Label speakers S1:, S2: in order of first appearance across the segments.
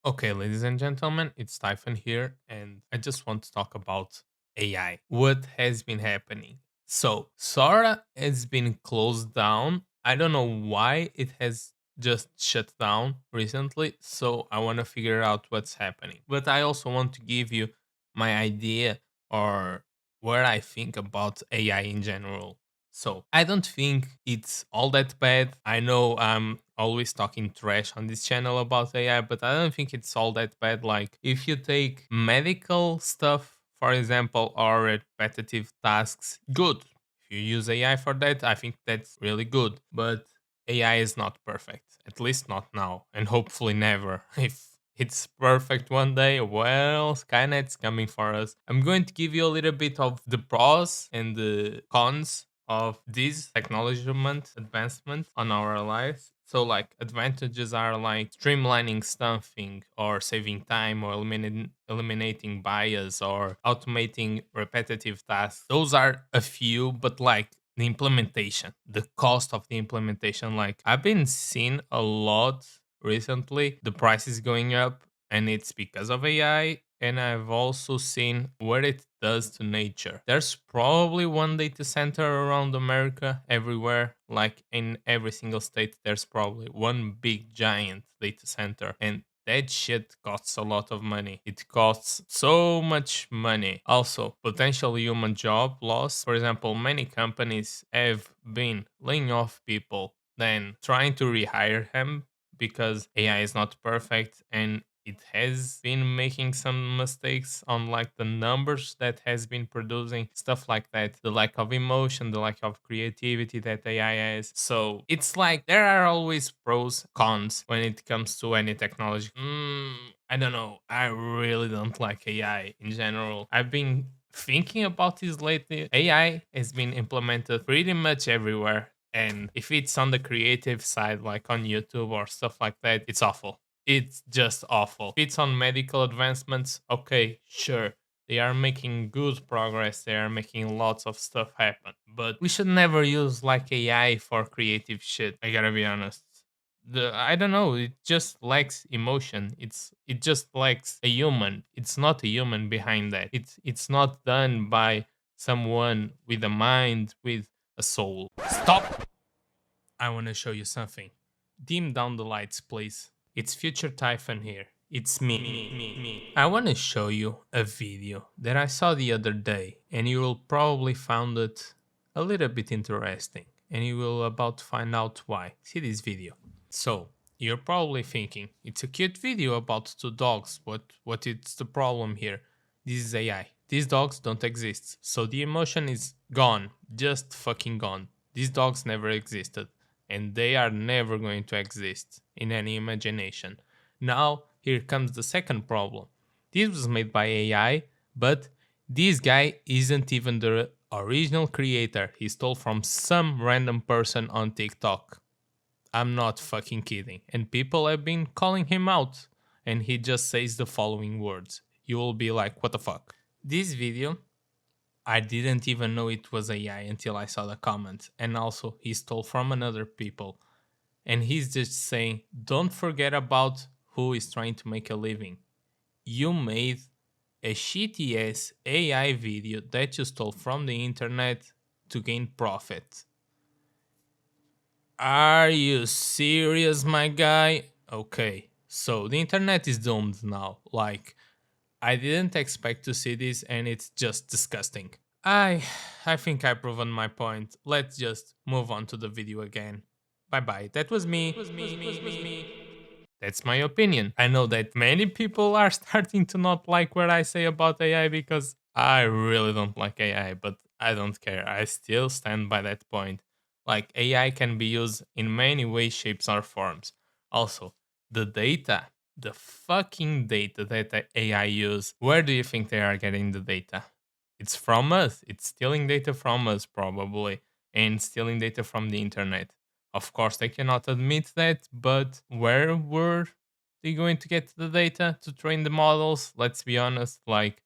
S1: Okay, ladies and gentlemen, it's Typhon here, and I just want to talk about AI. What has been happening? So, Sora has been closed down. I don't know why it has just shut down recently, so I want to figure out what's happening. But I also want to give you my idea or what I think about AI in general. So I don't think it's all that bad. I know I'm always talking trash on this channel about AI, but I don't think it's all that bad. Like if you take medical stuff, for example, or repetitive tasks, good. If you use AI for that, I think that's really good. But AI is not perfect, at least not now, and hopefully never. If it's perfect one day, well, Skynet's coming for us. I'm going to give you a little bit of the pros and the cons of this technology advancement on our lives. So like advantages are like streamlining something or saving time or eliminating bias or automating repetitive tasks. Those are a few, but like the implementation, the cost of the implementation, like I've been seeing a lot recently, the price is going up and it's because of AI. And I've also seen what it does to nature. There's probably one data center around America everywhere, like in every single state, there's probably one big giant data center. And that shit costs a lot of money. It costs so much money. Also, potential human job loss. For example, many companies have been laying off people, then trying to rehire them because AI is not perfect and it has been making some mistakes on like the numbers that has been producing stuff like that, the lack of emotion, the lack of creativity that AI has. So it's like there are always pros cons when it comes to any technology. I don't know, I really don't like AI in general. I've been thinking about this lately. AI has been implemented pretty much everywhere, and if it's on the creative side, like on YouTube or stuff like that, it's awful. It's just awful. If it's on medical advancements, okay, sure. They are making good progress. They are making lots of stuff happen. But we should never use like AI for creative shit. I gotta be honest. I don't know. It just lacks emotion. It just lacks a human. It's not a human behind that. It's not done by someone with a mind, with a soul. Stop! I want to show you something. Dim down the lights, please. It's Future Typhon here. It's me. I want to show you a video that I saw the other day, and you will probably find it a little bit interesting, and you will about to find out why. See this video. So, you're probably thinking, it's a cute video about two dogs, what is the problem here? This is AI. These dogs don't exist, so the emotion is gone, just fucking gone. These dogs never existed, and they are never going to exist in any imagination. Now, here comes the second problem. This was made by AI, but this guy isn't even the original creator. He stole from some random person on TikTok. I'm not fucking kidding. And people have been calling him out. And he just says the following words. You will be like, what the fuck? This video, I didn't even know it was AI until I saw the comments. And also, he stole from another people. And he's just saying, don't forget about who is trying to make a living. You made a shitty ass AI video that you stole from the internet to gain profit. Are you serious, my guy? Okay, so the internet is doomed now. Like, I didn't expect to see this and it's just disgusting. I I think I've proven my point. Let's just move on to the video again. Bye bye. That was me. That's my opinion. I know that many people are starting to not like what I say about AI because I really don't like AI, but I don't care. I still stand by that point. Like, AI can be used in many ways, shapes, or forms. Also, the data, the fucking data that the AI use, where do you think they are getting the data? It's from us. It's stealing data from us, probably, and stealing data from the internet. Of course, they cannot admit that, but where were they going to get the data to train the models? Let's be honest, like,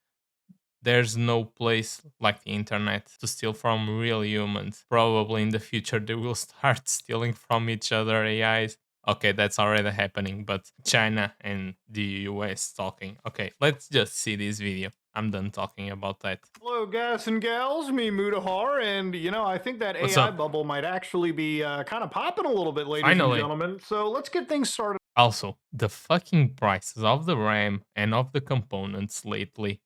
S1: there's no place like the internet to steal from real humans. Probably in the future, they will start stealing from each other AIs. Okay, that's already happening, but China and the US talking. Okay, let's just see this video. I'm done talking about that.
S2: Hello, guys and gals. Me, Mutahar, and I think that
S1: What's
S2: AI
S1: up?
S2: bubble might actually be kind of popping a little bit, ladies and
S1: Finally.
S2: gentlemen. So let's get things started.
S1: Also, the fucking prices of the RAM and of the components lately.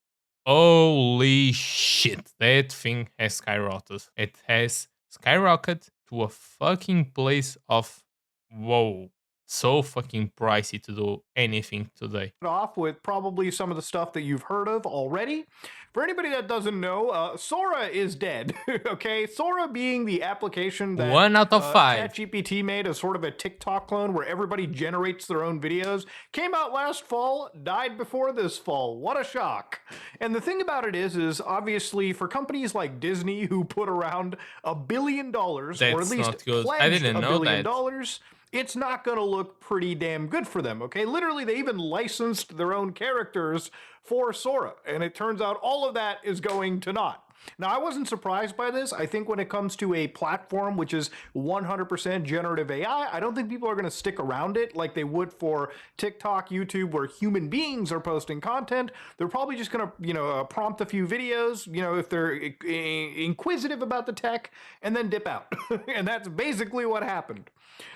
S1: Holy shit, that thing has skyrocketed. It has skyrocketed to a fucking place of whoa. So fucking pricey to do anything today.
S2: Off with probably some of the stuff that you've heard of already. For anybody that doesn't know, Sora is dead. Okay, Sora being the application that
S1: 1 out of 5.
S2: ChatGPT made as sort of a TikTok clone where everybody generates their own videos, came out last fall, died before this fall. What a shock! And the thing about it is obviously for companies like Disney who put around $1 billion, or at
S1: That's
S2: least
S1: not good. I
S2: pledged
S1: didn't
S2: $1
S1: know
S2: billion,
S1: that.
S2: it's not going to look pretty damn good for them, okay? Literally, they even licensed their own characters for Sora, and it turns out all of that is going to naught. Now, I wasn't surprised by this. I think when it comes to a platform which is 100% generative AI, I don't think people are going to stick around it like they would for TikTok, YouTube, where human beings are posting content. They're probably just going to, prompt a few videos, if they're inquisitive about the tech, and then dip out. And that's basically what happened.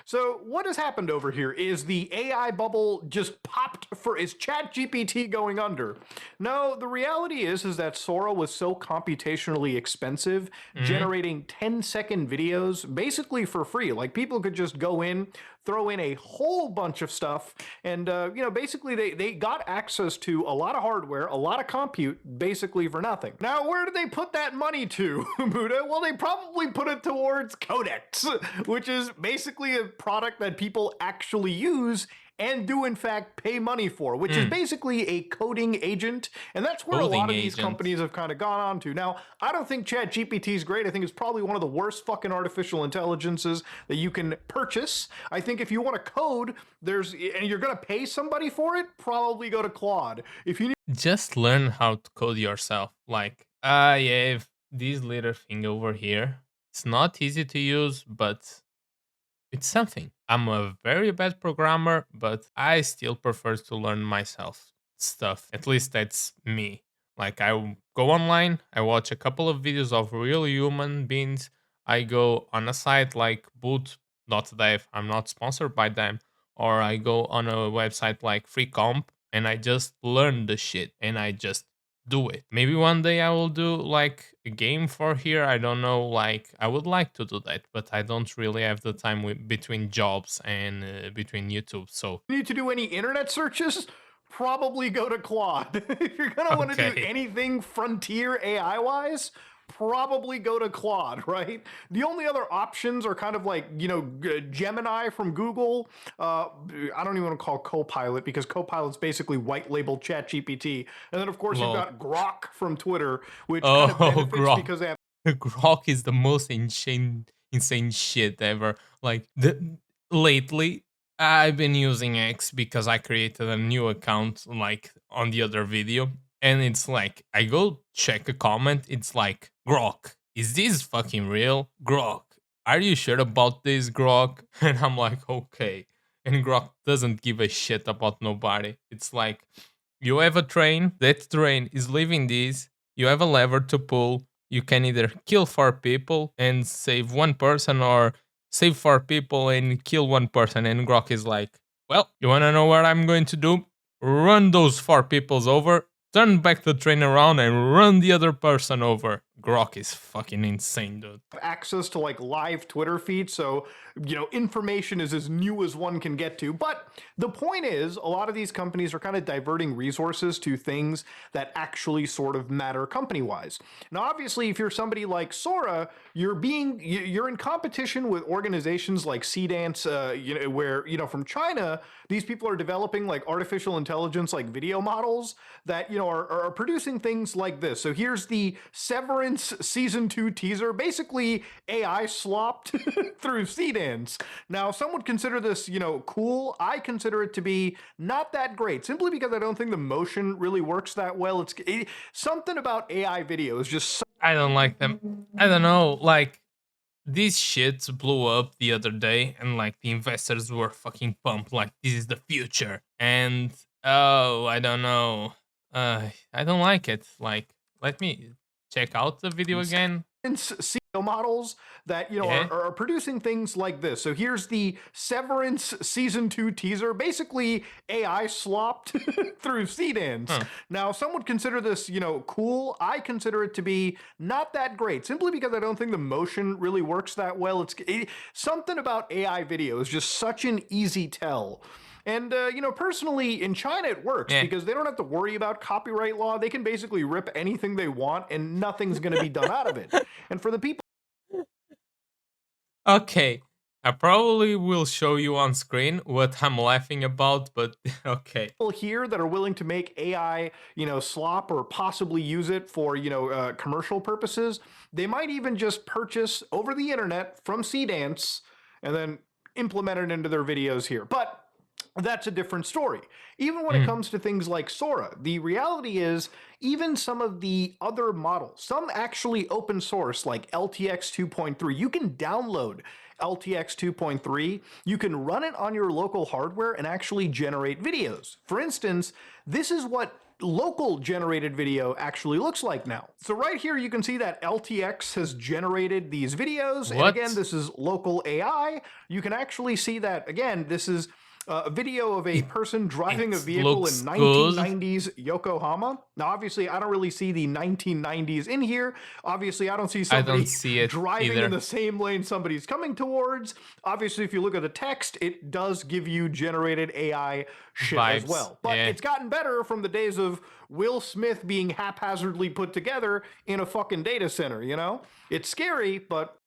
S2: So what has happened over here is the AI bubble just popped for is ChatGPT going under. No, the reality is that Sora was so computationally expensive,
S1: Mhm.
S2: generating 10-second videos basically for free. Like people could just go in, throw in a whole bunch of stuff, and basically they got access to a lot of hardware, a lot of compute, basically for nothing. Now, where did they put that money to, Buddha? Well, they probably put it towards Codex, which is basically a product that people actually use and do in fact pay money for, which is
S1: Mm.
S2: basically a coding agent. And that's where a lot
S1: Coding
S2: of these
S1: agent.
S2: companies have kind of gone on to. Now, I don't think ChatGPT is great. I think it's probably one of the worst fucking artificial intelligences that you can purchase. I think if you want to code, and you're going to pay somebody for it, probably go to Claude. If you
S1: Just learn how to code yourself. Like, yeah, if this little thing over here, it's not easy to use, but it's something. I'm a very bad programmer, but I still prefer to learn myself stuff. At least that's me. Like I go online, I watch a couple of videos of real human beings. I go on a site like boot.dev. I'm not sponsored by them. Or I go on a website like FreeComp and I just learn the shit and I just do it. Maybe one day I will do like a game for here. I don't know. Like I would like to do that, but I don't really have the time between jobs and between YouTube. So
S2: need to do any internet searches, probably go to Claude. If you're going to want to do
S1: okay,
S2: anything frontier AI wise, probably go to Claude, right? The only other options are kind of like, Gemini from Google. I don't even want to call Copilot because Copilot's basically white labeled ChatGPT. And then, of course, you've
S1: lol.
S2: got Grok from Twitter, which kind of
S1: Oh,
S2: benefits
S1: Grok.
S2: because they have
S1: Grok is the most insane shit ever. Like lately, I've been using X because I created a new account like on the other video, and it's like I go check a comment. It's like Grok, is this fucking real? Grok, are you sure about this, Grok? And I'm like, okay. And Grok doesn't give a shit about nobody. It's like you have a train. That train is leaving this. You have a lever to pull. You can either kill 4 people and save 1 person or save 4 people and kill 1 person. And Grok is like, well, you wanna know what I'm going to do? Run those 4 peoples over, turn back the train around and run the other person over. Grok is fucking insane, dude.
S2: access to like live Twitter feeds, so information is as new as one can get to. But the point is, a lot of these companies are kind of diverting resources to things that actually sort of matter company-wise. Now, obviously, if you're somebody like Sora, you're in competition with organizations like Cdance, where from China, these people are developing like artificial intelligence, like video models that are producing things like this. So here's the Severance season 2 teaser, basically AI slopped through Cdance. Now, some would consider this, cool. I consider it to be not that great, simply because I don't think the motion really works that well. Something about AI videos just
S1: I don't like them. I don't know, like this shit blew up the other day, and like the investors were fucking pumped, like this is the future. And oh, I don't know. I don't like it. Like, let me check out the video again.
S2: CEO models that
S1: Yeah.
S2: are producing things like this. So here's the Severance season 2 teaser, basically AI slopped through Seedance.
S1: Huh.
S2: Now, some would consider this cool. I consider it to be not that great, simply because I don't think the motion really works that well. Something about AI video is just such an easy tell. And, personally, in China, it works
S1: Yeah.
S2: because they don't have to worry about copyright law. They can basically rip anything they want and nothing's going to be done out of it. And for the people
S1: Okay. I probably will show you on screen what I'm laughing about, but okay.
S2: here that are willing to make AI, slop or possibly use it for, commercial purposes, they might even just purchase over the internet from Seedance and then implement it into their videos here. But that's a different story. Even when it
S1: Mm.
S2: comes to things like Sora, the reality is even some of the other models, some actually open source like LTX 2.3, you can download LTX 2.3, you can run it on your local hardware and actually generate videos. For instance, this is what local generated video actually looks like now. So right here you can see that LTX has generated these videos, and again
S1: What?
S2: this is local AI. You can actually see that again this is a video of a
S1: It
S2: person driving a
S1: it
S2: vehicle
S1: looks
S2: in
S1: good.
S2: 1990s Yokohama. Now, obviously, I don't really see the 1990s in here. Obviously, I don't see
S1: I don't
S2: somebody
S1: see it
S2: driving in
S1: either.
S2: the same lane somebody's coming towards. Obviously, if you look at the text, it does give you generated AI shit as
S1: Vibes.
S2: well. But
S1: Yeah.
S2: it's gotten better from the days of Will Smith being haphazardly put together in a fucking data center, It's scary, but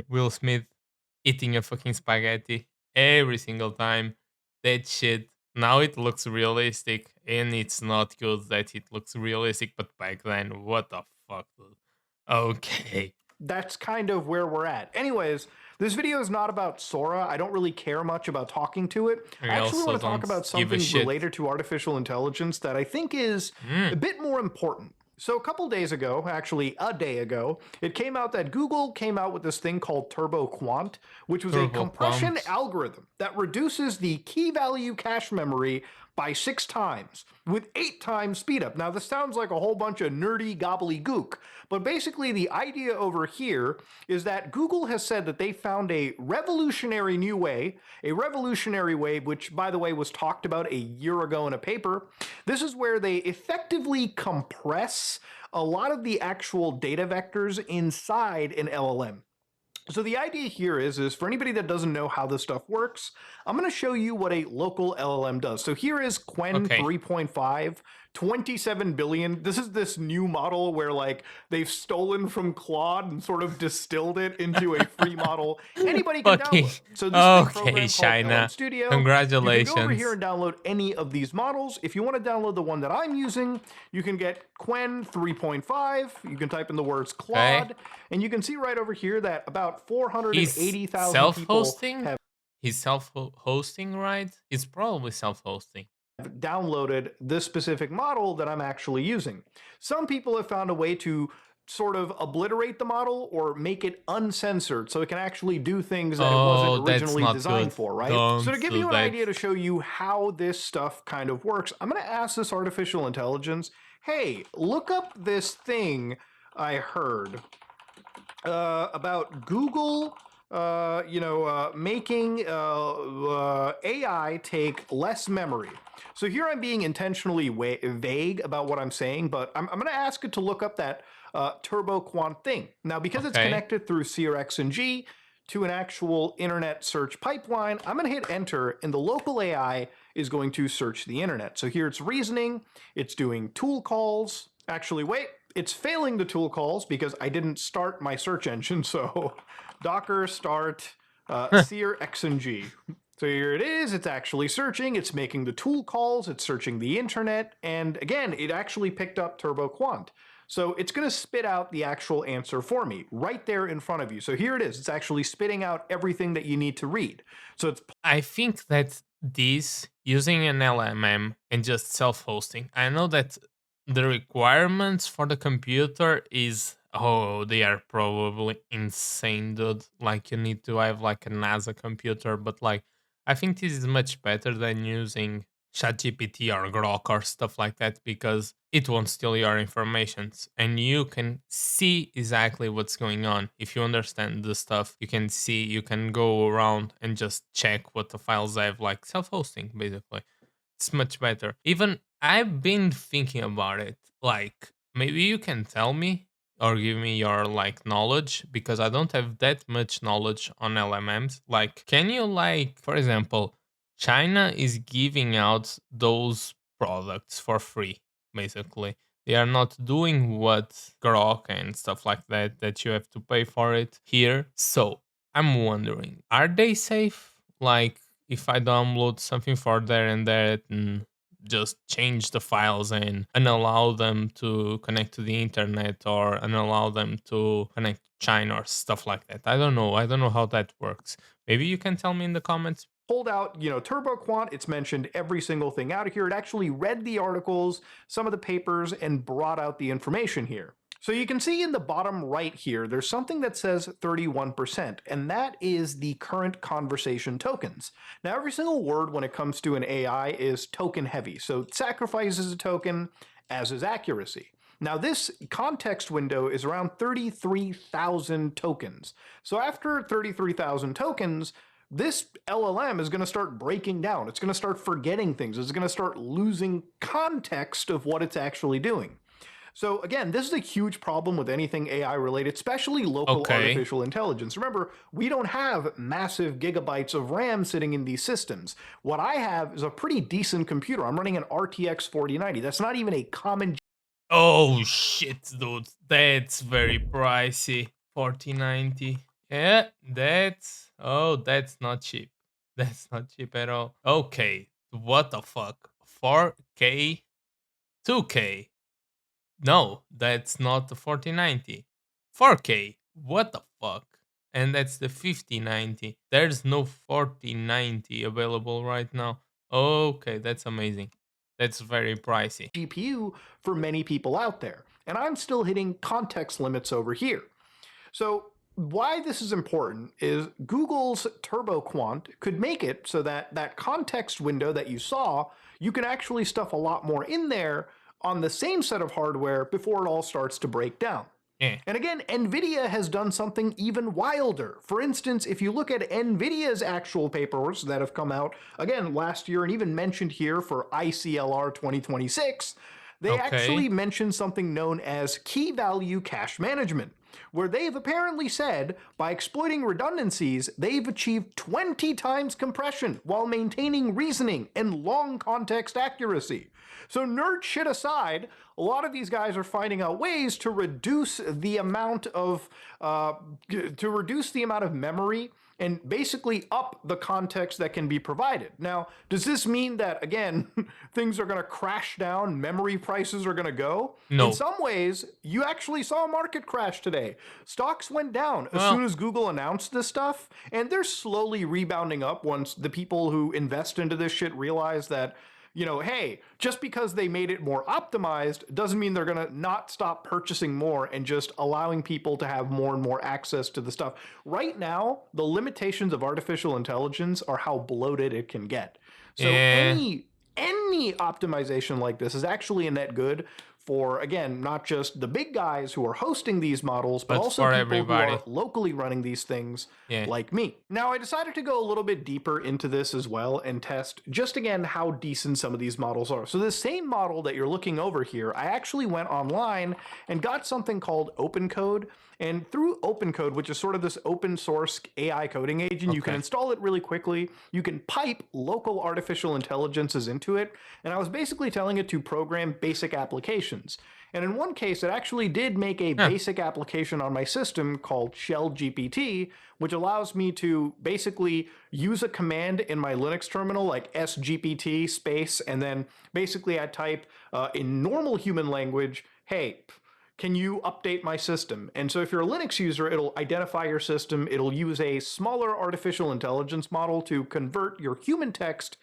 S1: Will Smith eating a fucking spaghetti every single time. That shit. Now it looks realistic, and it's not good that it looks realistic, but back then, what the fuck, dude? Okay.
S2: that's kind of where we're at. Anyways, this video is not about Sora. I don't really care much about talking to it. I
S1: I
S2: actually
S1: also
S2: want to talk
S1: don't
S2: about
S1: give a
S2: something
S1: shit.
S2: related to artificial intelligence that I think is a
S1: Mm,
S2: bit more important. So, a couple days ago, actually a day ago, it came out that Google came out with this thing called Turbo Quant, which was a
S1: Turbo
S2: compression
S1: Quant.
S2: algorithm that reduces the key value cache memory by 6 times with 8 times speed up. Now, this sounds like a whole bunch of nerdy gobbledygook, but basically, the idea over here is that Google has said that they found a revolutionary new way, which, by the way, was talked about a year ago in a paper. This is where they effectively compress a lot of the actual data vectors inside an LLM. So the idea here is for anybody that doesn't know how this stuff works, I'm going to show you what a local LLM does. So here is Quen
S1: Okay.
S2: 3.5, 27 billion. This is this new model where like they've stolen from Claude and sort of distilled it into a free model anybody can
S1: Fucking.
S2: download. So this is a
S1: Okay,
S2: program called LM
S1: China.
S2: Studio. You can go over here
S1: Congratulations.
S2: and download any of these models. If you want to download the one that I'm using, you can get Quen 3.5. You can type in the words
S1: Okay.
S2: Claude, and you can see right over here that about
S1: He's
S2: 480,000 people
S1: self-hosting?
S2: have
S1: He's self-hosting, right? He's probably self-hosting.
S2: downloaded this specific model that I'm actually using. Some people have found a way to sort of obliterate the model or make it uncensored so it can actually do things that it wasn't
S1: Oh, that's
S2: originally
S1: not
S2: designed
S1: good.
S2: for, right? So
S1: Don't
S2: to give
S1: do
S2: you an
S1: that.
S2: idea to show you how this stuff kind of works, I'm going to ask this artificial intelligence, hey, look up this thing I heard about Google, making AI take less memory. So here I'm being intentionally vague about what I'm saying, but I'm going to ask it to look up that Turbo Quant thing. Now, because it's
S1: Okay.
S2: connected through CRX&G to an actual internet search pipeline, I'm going to hit enter, and the local AI is going to search the internet. So here it's reasoning, it's doing tool calls. Actually, wait, it's failing the tool calls because I didn't start my search engine. So docker start seer xng. So here it is, it's actually searching, it's making the tool calls, it's searching the internet, and again, it actually picked up Turbo Quant. So it's going to spit out the actual answer for me right there in front of you. So here it is. It's actually spitting out everything that you need to read. So it's
S1: I think that this using an LMM and just self-hosting. I know that the requirements for the computer is Oh, they are probably insane, dude. Like you need to have like a NASA computer, but like I think this is much better than using ChatGPT or Grok or stuff like that because it won't steal your informations and you can see exactly what's going on. If you understand the stuff, you can see, you can go around and just check what the files have, like self-hosting basically. It's much better. Even I've been thinking about it. Like, maybe you can tell me or give me your like knowledge because I don't have that much knowledge on LMMs. Like, can you like, for example, China is giving out those products for free, basically. They are not doing what Grok and stuff like that that you have to pay for it here. So I'm wondering, are they safe? Like, if I download something for there and that and just change the files and unallow them to connect to the internet or unallow them to connect to China or stuff like that. I don't know. I don't know how that works. Maybe you can tell me in the comments.
S2: Pulled out, Turbo Quant. It's mentioned every single thing out of here. It actually read the articles, some of the papers, and brought out the information here. So you can see in the bottom right here, there's something that says 31%, and that is the current conversation tokens. Now, every single word when it comes to an AI is token heavy. So sacrifice is a token, as is accuracy. Now, this context window is around 33,000 tokens. So after 33,000 tokens, this LLM is going to start breaking down. It's going to start forgetting things. It's going to start losing context of what it's actually doing. So again, this is a huge problem with anything AI related, especially local
S1: Okay.
S2: artificial intelligence. Remember, we don't have massive gigabytes of RAM sitting in these systems. What I have is a pretty decent computer. I'm running an RTX 4090. That's not even a common.
S1: Oh shit, dude. That's very pricey. 4090. Yeah, that's not cheap. That's not cheap at all. Okay. What the fuck? 4K? 2K? No, that's not the 4090. 4K. What the fuck? And that's the 5090. There's no 4090 available right now. Okay, that's amazing. That's very pricey.
S2: GPU for many people out there. And I'm still hitting context limits over here. So why this is important is Google's TurboQuant could make it so that that context window that you saw, you can actually stuff a lot more in there on the same set of hardware before it all starts to break down.
S1: Yeah.
S2: And again, NVIDIA has done something even wilder. For instance, if you look at NVIDIA's actual papers that have come out, again, last year and even mentioned here for ICLR 2026, they actually
S1: Okay.
S2: mentioned something known as key value cache management, where they've apparently said by exploiting redundancies, they've achieved 20 times compression while maintaining reasoning and long context accuracy. So, nerd shit aside, a lot of these guys are finding out ways to reduce the amount of memory and basically up the context that can be provided. Now, does this mean that, again, things are going to crash down, memory prices are going to go? In
S1: No.
S2: some ways, you actually saw a market crash today. Stocks went down as soon
S1: Well,
S2: as Google announced this stuff, and they're slowly rebounding up once the people who invest into this shit realize that, hey, just because they made it more optimized doesn't mean they're going to not stop purchasing more and just allowing people to have more and more access to the stuff. Right now, the limitations of artificial intelligence are how bloated it can get. So
S1: yeah,
S2: any optimization like this is actually a net good for, again, not just the big guys who are hosting these models, but
S1: but
S2: also
S1: for
S2: people who are
S1: everybody.
S2: locally running these things
S1: Yeah.
S2: like me. Now, I decided to go a little bit deeper into this as well and test just again how decent some of these models are. So, this same model that you're looking over here, I actually went online and got something called OpenCode. And through OpenCode, which is sort of this open source AI coding agent, you can
S1: Okay.
S2: install it really quickly. You can pipe local artificial intelligences into it. And I was basically telling it to program basic applications. And in one case, it actually did make a
S1: Yeah.
S2: basic application on my system called Shell GPT, which allows me to basically use a command in my Linux terminal like sgpt space, and then basically I type in normal human language, hey, can you update my system? And so if you're a Linux user, it'll identify your system. It'll use a smaller artificial intelligence model to convert your human text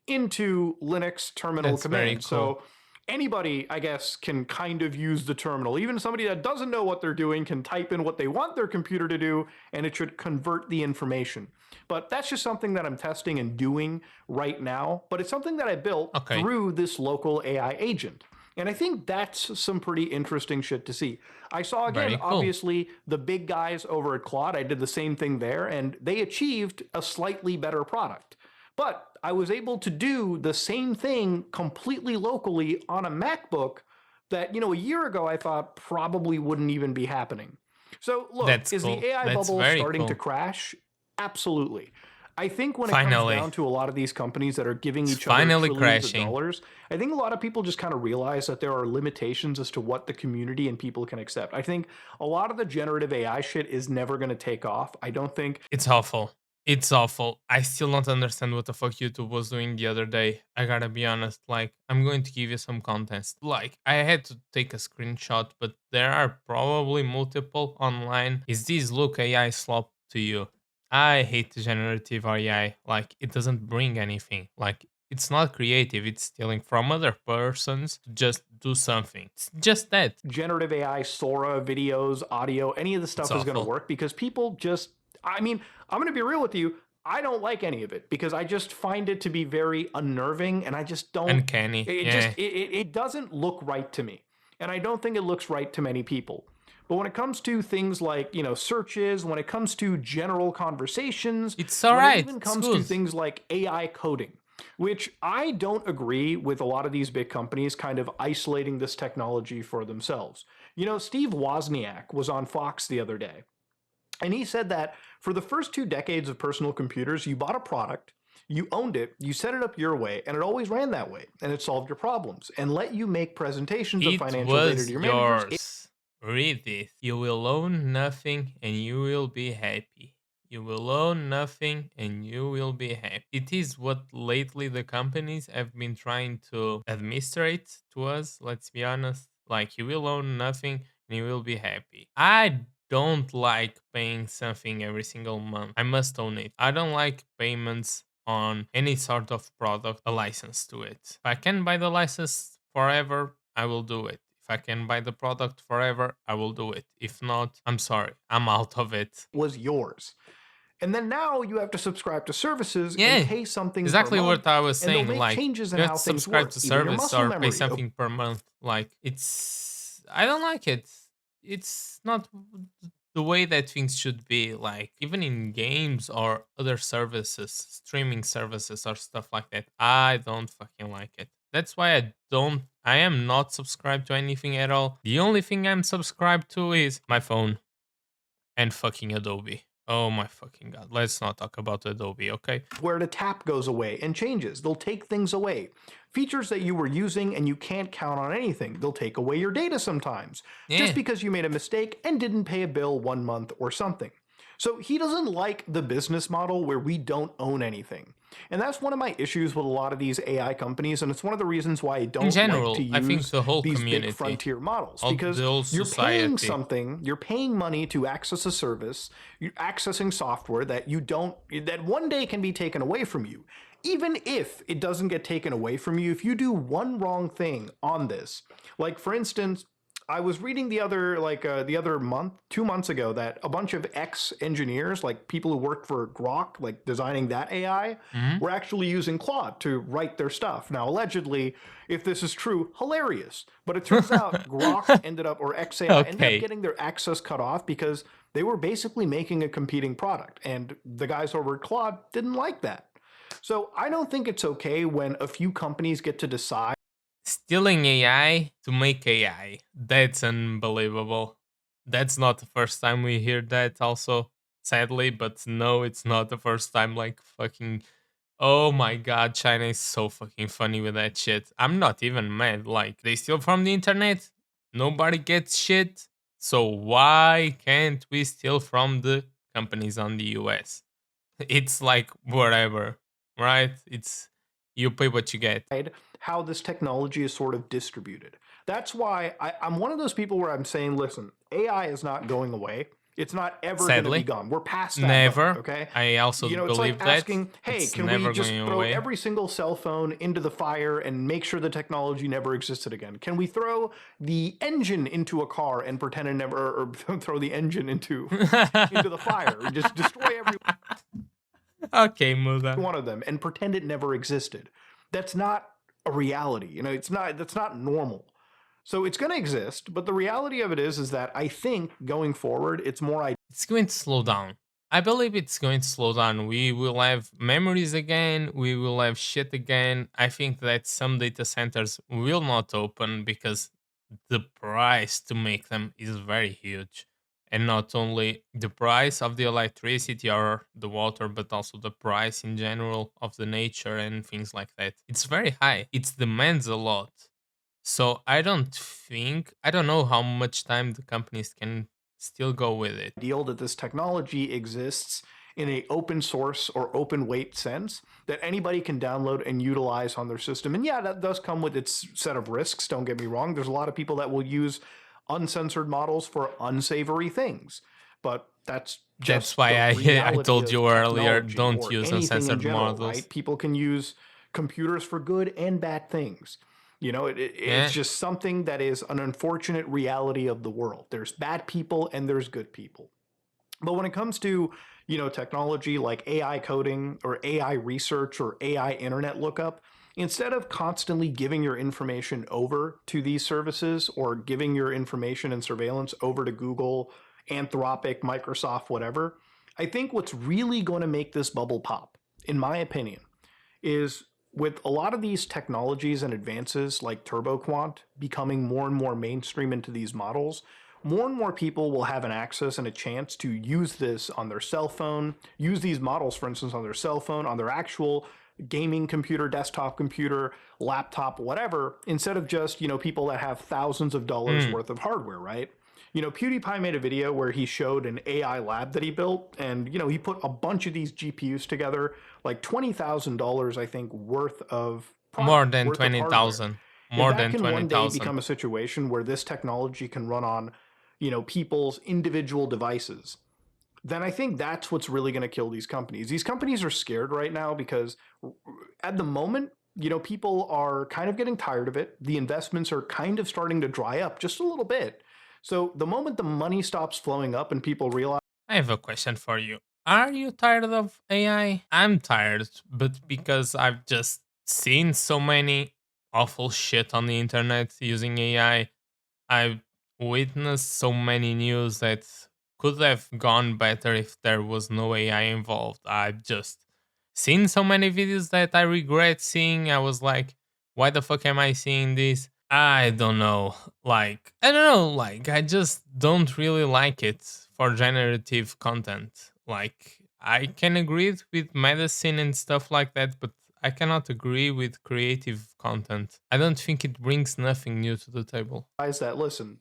S2: into Linux terminal
S1: That's very
S2: commands.
S1: cool.
S2: So anybody, I guess, can kind of use the terminal. Even somebody that doesn't know what they're doing can type in what they want their computer to do, and it should convert the information. But that's just something that I'm testing and doing right now. But it's something that I built
S1: Okay,
S2: through this local AI agent. And I think that's some pretty interesting shit to see. I saw, again,
S1: very cool.
S2: obviously, the big guys over at Claude. I did the same thing there, and they achieved a slightly better product. But I was able to do the same thing completely locally on a MacBook that, a year ago I thought probably wouldn't even be happening. So, look,
S1: That's
S2: is the
S1: cool.
S2: AI
S1: That's
S2: bubble
S1: very
S2: starting to
S1: cool.
S2: crash? Absolutely. I think when it comes
S1: Finally,
S2: down to a lot of these companies that are giving
S1: it's
S2: each other
S1: finally
S2: trillions of
S1: crashing.
S2: dollars, I think a lot of people just kind of realize that there are limitations as to what the community and people can accept. I think a lot of the generative AI shit is never going to take off. I don't think
S1: It's awful. It's awful. I still don't understand what the fuck YouTube was doing the other day. I gotta be honest. Like, I'm going to give you some context. Like, I had to take a screenshot, but there are probably multiple online. Is this look AI slop to you? I hate generative AI. Like, it doesn't bring anything. Like, it's not creative. It's stealing from other persons to just do something. It's just that.
S2: generative AI, Sora, videos, audio, any of the
S1: It's
S2: stuff is going to
S1: awful.
S2: work because people just, I mean, I'm going to be real with you. I don't like any of it because I just find it to be very unnerving and I just don't,
S1: Uncanny.
S2: it just,
S1: Yeah.
S2: it doesn't look right to me. And I don't think it looks right to many people. But when it comes to things like, searches, when it comes to general conversations,
S1: It's
S2: when it
S1: alright.
S2: even
S1: It's
S2: comes to
S1: good.
S2: things like AI coding, which I don't agree with a lot of these big companies kind of isolating this technology for themselves. Steve Wozniak was on Fox the other day, and he said that for the first 2 decades of personal computers, you bought a product, you owned it, you set it up your way, and it always ran that way, and it solved your problems and let you make presentations of
S1: It
S2: financial data to
S1: was
S2: your managers.
S1: yours. Read this. You will own nothing and you will be happy. You will own nothing and you will be happy. It is what lately the companies have been trying to administrate to us, let's be honest. Like, you will own nothing and you will be happy. I don't like paying something every single month. I must own it. I don't like payments on any sort of product, a license to it. If I can buy the license forever, I will do it. If I can buy the product forever, I will do it. If not, I'm sorry, I'm out of it.
S2: Was yours. And then now you have to subscribe to services and
S1: Yeah,
S2: pay something per
S1: exactly what
S2: month,
S1: I was
S2: and they'll
S1: saying.
S2: make
S1: Like,
S2: changes in
S1: you have
S2: how
S1: to
S2: things
S1: subscribe
S2: work,
S1: to
S2: even your
S1: service
S2: muscle
S1: or pay
S2: memory.
S1: something per month. Like, I don't like it. It's not the way that things should be. Like, even in games or other services, streaming services or stuff like that, I don't fucking like it. That's why I am not subscribed to anything at all. The only thing I'm subscribed to is my phone and fucking Adobe. Oh my fucking god. Let's not talk about Adobe, okay?
S2: Where the tap goes away and changes. They'll take things away. Features that you were using and you can't count on anything. They'll take away your data sometimes, just
S1: Yeah,
S2: because you made a mistake and didn't pay a bill 1 month or something. So he doesn't like the business model where we don't own anything. And that's one of my issues with a lot of these AI companies, and it's one of the reasons why I
S1: in
S2: don't like to
S1: general, I think
S2: use
S1: the whole
S2: these big
S1: community,
S2: frontier models
S1: all
S2: because
S1: the whole
S2: you're paying
S1: society.
S2: something, you're paying money to access a service, you're accessing software that you don't, that one day can be taken away from you. Even if it doesn't get taken away from you, if you do one wrong thing on this, like for instance, I was reading the other month, 2 months ago, that a bunch of ex engineers, like people who worked for Grok, like designing that AI,
S1: Mhm.
S2: were actually using Claude to write their stuff. Now, allegedly, if this is true, hilarious. But it turns out Grok ended up, or XAI ended up
S1: Okay.
S2: getting their access cut off because they were basically making a competing product, and the guys over at Claude didn't like that. So I don't think it's okay when a few companies get to decide.
S1: Stealing AI to make AI. That's unbelievable. That's not the first time we hear that, also, sadly, but no, it's not the first time. Like, fucking, oh my god, China is so fucking funny with that shit. I'm not even mad. Like, they steal from the internet, nobody gets shit. So, why can't we steal from the companies on the US? It's like, whatever, right? It's, you pay what you get.
S2: How this technology is sort of distributed. That's why I'm one of those people where I'm saying, listen, AI is not going away. It's not ever going to be
S1: Sadly,
S2: gone. We're past that moment,
S1: never.
S2: okay?
S1: I also
S2: It's like
S1: believe that
S2: asking, hey,
S1: it's
S2: can we
S1: never
S2: just
S1: going
S2: throw
S1: away.
S2: every single cell phone into the fire and make sure the technology never existed again? Can we throw the engine into a car and pretend it never, or throw the engine into the fire and just destroy every
S1: Okay, Muda.
S2: one of them and pretend it never existed? That's not a reality. That's not normal. So it's going to exist, but the reality of it is that I think going forward, it's more
S1: It's going to slow down. I believe it's going to slow down. We will have memories again. We will have shit again. I think that some data centers will not open because the price to make them is very huge. And not only the price of the electricity or the water, but also the price in general of the nature and things like that. It's very high. It demands a lot. So I don't know how much time the companies can still go with it.
S2: ideal that this technology exists in a open source or open weight sense that anybody can download and utilize on their system. And yeah, that does come with its set of risks. Don't get me wrong. There's a lot of people that will use uncensored models for unsavory things, but that's
S1: That's
S2: just
S1: why
S2: the
S1: I
S2: reality
S1: told
S2: of
S1: you earlier,
S2: technology
S1: don't
S2: or
S1: use
S2: anything in
S1: uncensored
S2: general,
S1: models.
S2: right? People can use computers for good and bad things. It's
S1: Yeah,
S2: just something that is an unfortunate reality of the world. There's bad people and there's good people. But when it comes to, technology like AI coding or AI research or AI internet lookup, instead of constantly giving your information over to these services or giving your information and surveillance over to Google, Anthropic, Microsoft, whatever, I think what's really going to make this bubble pop, in my opinion, is with a lot of these technologies and advances like TurboQuant becoming more and more mainstream into these models, more and more people will have an access and a chance to use this on their cell phone, use these models, for instance, on their cell phone, on their actual gaming computer, desktop computer, laptop, whatever, instead of just, people that have thousands of dollars
S1: mm,
S2: worth of hardware, right? PewDiePie made a video where he showed an AI lab that he built, and he put a bunch of these GPUs together, like $20,000, I think, worth of
S1: more
S2: product,
S1: than
S2: worth of hardware.
S1: 20,000.
S2: If
S1: More
S2: that
S1: than
S2: can one day
S1: 20,000.
S2: become a situation where this technology can run on, people's individual devices, then I think that's what's really going to kill these companies. These companies are scared right now because at the moment, people are kind of getting tired of it. The investments are kind of starting to dry up just a little bit. So the moment the money stops flowing up and people realize
S1: I have a question for you. Are you tired of AI? I'm tired, but because I've just seen so many awful shit on the internet using AI, I've witnessed so many news that could have gone better if there was no AI involved. I've just seen so many videos that I regret seeing. I was like, why the fuck am I seeing this? I don't know. I don't know. I just don't really like it for generative content. I can agree with medicine and stuff like that, but I cannot agree with creative content. I don't think it brings nothing new to the table.
S2: that, listen,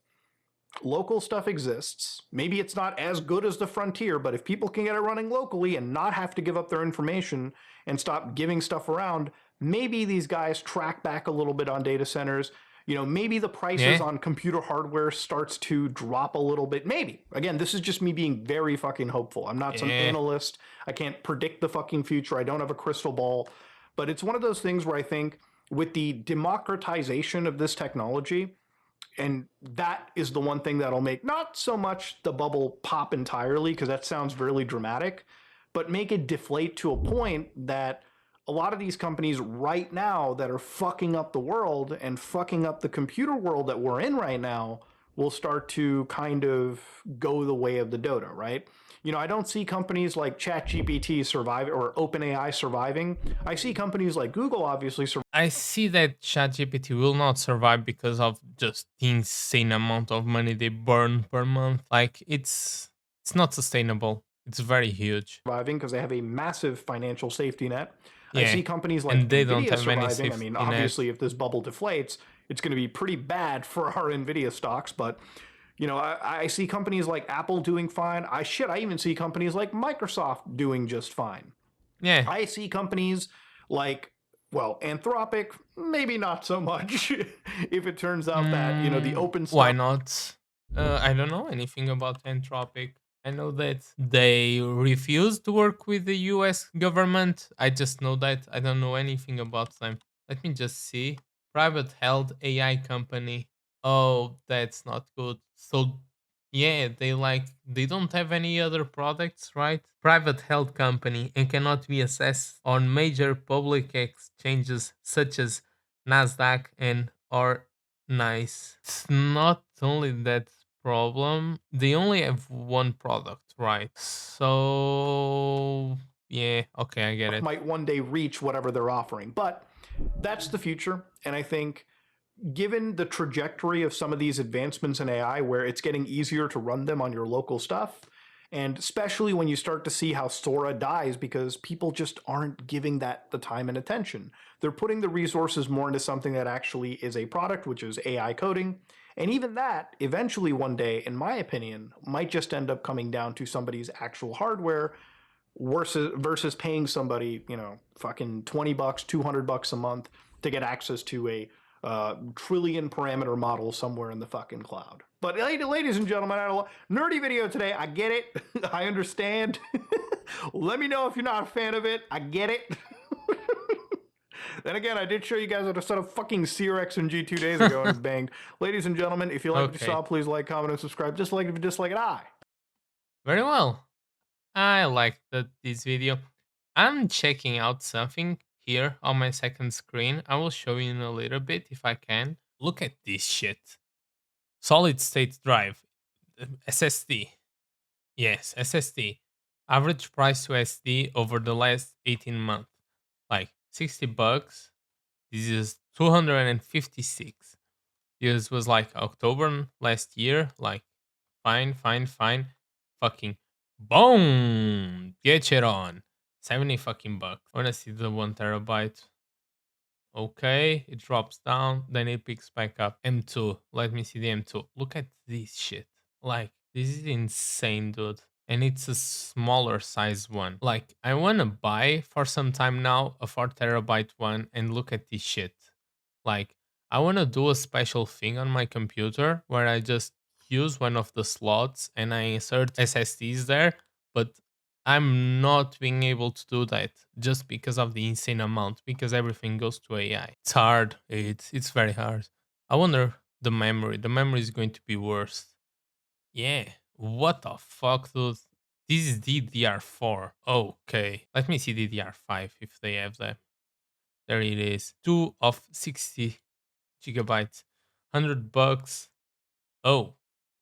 S2: local stuff exists. Maybe it's not as good as the frontier, but if people can get it running locally and not have to give up their information and stop giving stuff around, maybe these guys track back a little bit on data centers. Maybe the prices
S1: Yeah,
S2: on computer hardware starts to drop a little bit. Maybe. Again, this is just me being very fucking hopeful. I'm not some
S1: yeah.
S2: analyst. I can't predict the fucking future. I don't have a crystal ball. But it's one of those things where I think with the democratization of this technology, and that is the one thing that'll make not so much the bubble pop entirely, because that sounds really dramatic, but make it deflate to a point that a lot of these companies right now that are fucking up the world and fucking up the computer world that we're in right now will start to kind of go the way of the dodo, right? I don't see companies like ChatGPT survive or OpenAI surviving. I see companies like Google obviously
S1: I see that ChatGPT will not survive because of just the insane amount of money they burn per month. It's not sustainable. It's very huge.
S2: surviving because they have a massive financial safety net. I
S1: Yeah,
S2: see companies like
S1: and they don't
S2: Nvidia
S1: have any
S2: surviving. I mean,
S1: safety net.
S2: obviously, if this bubble deflates, it's going to be pretty bad for our Nvidia stocks. But I see companies like Apple doing fine. I even see companies like Microsoft doing just fine.
S1: Yeah.
S2: I see companies like, well, Anthropic, maybe not so much. If it turns out that the open
S1: Why
S2: stuff
S1: not? I don't know anything about Entropic. I know that they refuse to work with the US government. I just know that. I don't know anything about them. Let me just see. Private held AI company. Oh, that's not good. So, yeah, they don't have any other products, right? Private held company and cannot be assessed on major public exchanges such as Nasdaq and or Nice. It's not only that problem. They only have one product, right? So yeah, okay, I get it.
S2: might one day reach whatever they're offering. But that's the future. And I think given the trajectory of some of these advancements in AI, where it's getting easier to run them on your local stuff, and especially when you start to see how Sora dies because people just aren't giving that the time and attention. They're putting the resources more into something that actually is a product, which is AI coding. And even that, eventually one day, in my opinion, might just end up coming down to somebody's actual hardware versus paying somebody, fucking $20, $200 a month to get access to a trillion parameter model somewhere in the fucking cloud. But ladies and gentlemen, I had a nerdy video today. I get it. I understand. Let me know if you're not a fan of it. I get it. Then again, I did show you guys a set of fucking CRX and G 2 days ago and it's banged. Ladies and gentlemen, if you like what you
S1: Okay,
S2: saw, please like, comment, and subscribe. Dislike if you dislike it.
S1: very well. I liked this video. I'm checking out something here on my second screen. I will show you in a little bit if I can. Look at this shit. Solid state drive. SSD. Yes, SSD. Average price to SD over the last 18 months. Like $60. This is 256. This was like October last year. Like, fine, fine, fine. Fucking boom! Get it on. 70 fucking bucks. Wanna see the 1 terabyte? Okay, it drops down, then it picks back up. M2. Let me see the M2. Look at this shit. Like, this is insane, dude. And it's a smaller size one. Like, I wanna buy for some time now a 4 terabyte one and look at this shit. Like, I want to do a special thing on my computer where I just use one of the slots and I insert SSDs there, but I'm not being able to do that just because of the insane amount because everything goes to AI. It's hard. It's very hard. I wonder the memory. The memory is going to be worse. Yeah. What the fuck, dude? This is DDR4. Okay. Let me see DDR5 if they have that. There it is. 2 of 60 gigabytes. $100. Oh,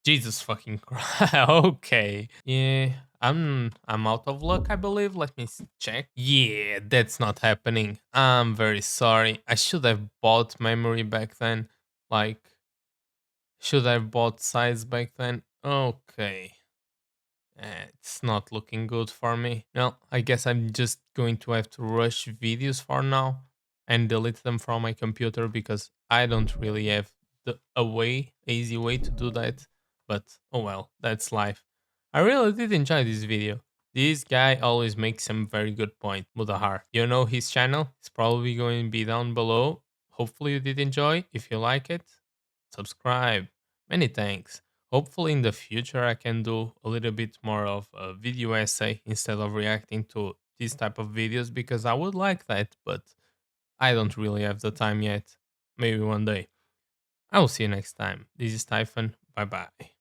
S1: Jesus fucking Christ. Okay. Yeah, I'm out of luck, I believe. Let me check. Yeah, that's not happening. I'm very sorry. I should have bought memory back then. Like, should I have bought size back then? Okay. It's not looking good for me. Well, I guess I'm just going to have to rush videos for now and delete them from my computer because I don't really have easy way to do that. But oh well, that's life. I really did enjoy this video. This guy always makes some very good point, Mudahar. You know his channel? It's probably going to be down below. Hopefully you did enjoy. If you like it, subscribe. Many thanks. Hopefully in the future I can do a little bit more of a video essay instead of reacting to these type of videos because I would like that, but I don't really have the time yet. Maybe one day. I will see you next time. This is Typhon. Bye bye.